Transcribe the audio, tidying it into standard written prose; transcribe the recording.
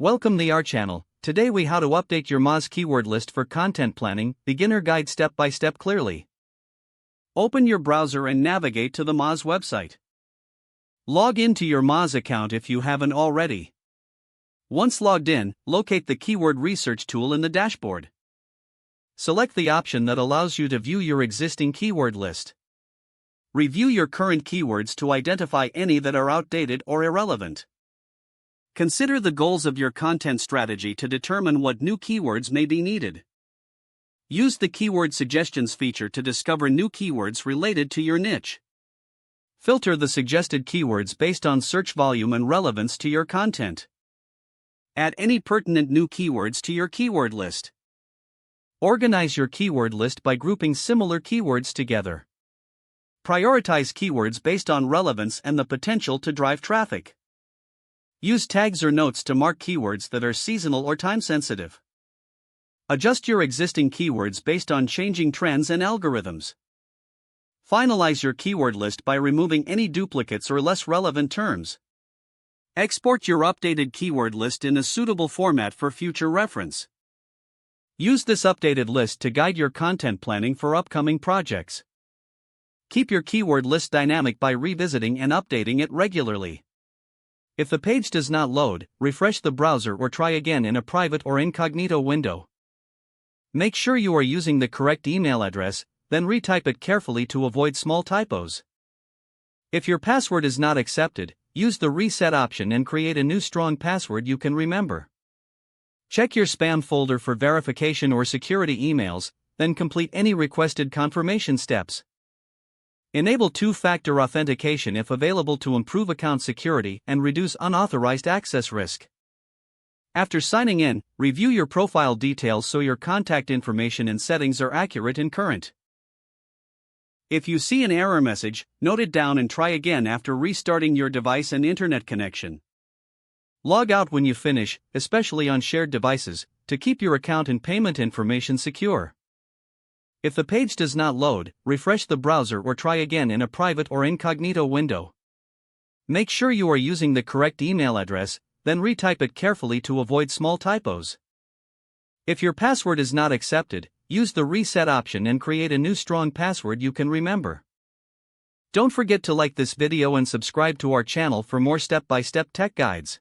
Welcome to our channel. Today we how to update your Moz keyword list for content planning, beginner guide step by step clearly. Open your browser and navigate to the Moz website. Log into your Moz account if you haven't already. Once logged in, locate the keyword research tool in the dashboard. Select the option that allows you to view your existing keyword list. Review your current keywords to identify any that are outdated or irrelevant. Consider the goals of your content strategy to determine what new keywords may be needed. Use the Keyword Suggestions feature to discover new keywords related to your niche. Filter the suggested keywords based on search volume and relevance to your content. Add any pertinent new keywords to your keyword list. Organize your keyword list by grouping similar keywords together. Prioritize keywords based on relevance and the potential to drive traffic. Use tags or notes to mark keywords that are seasonal or time-sensitive. Adjust your existing keywords based on changing trends and algorithms. Finalize your keyword list by removing any duplicates or less relevant terms. Export your updated keyword list in a suitable format for future reference. Use this updated list to guide your content planning for upcoming projects. Keep your keyword list dynamic by revisiting and updating it regularly. If the page does not load, refresh the browser or try again in a private or incognito window. Make sure you are using the correct email address, then retype it carefully to avoid small typos. If your password is not accepted, use the reset option and create a new strong password you can remember. Check your spam folder for verification or security emails, then complete any requested confirmation steps. Enable two-factor authentication if available to improve account security and reduce unauthorized access risk. After signing in, review your profile details so your contact information and settings are accurate and current. If you see an error message, note it down and try again after restarting your device and internet connection. Log out when you finish, especially on shared devices, to keep your account and payment information secure. If the page does not load, refresh the browser or try again in a private or incognito window. Make sure you are using the correct email address, then retype it carefully to avoid small typos. If your password is not accepted, use the reset option and create a new strong password you can remember. Don't forget to like this video and subscribe to our channel for more step-by-step tech guides.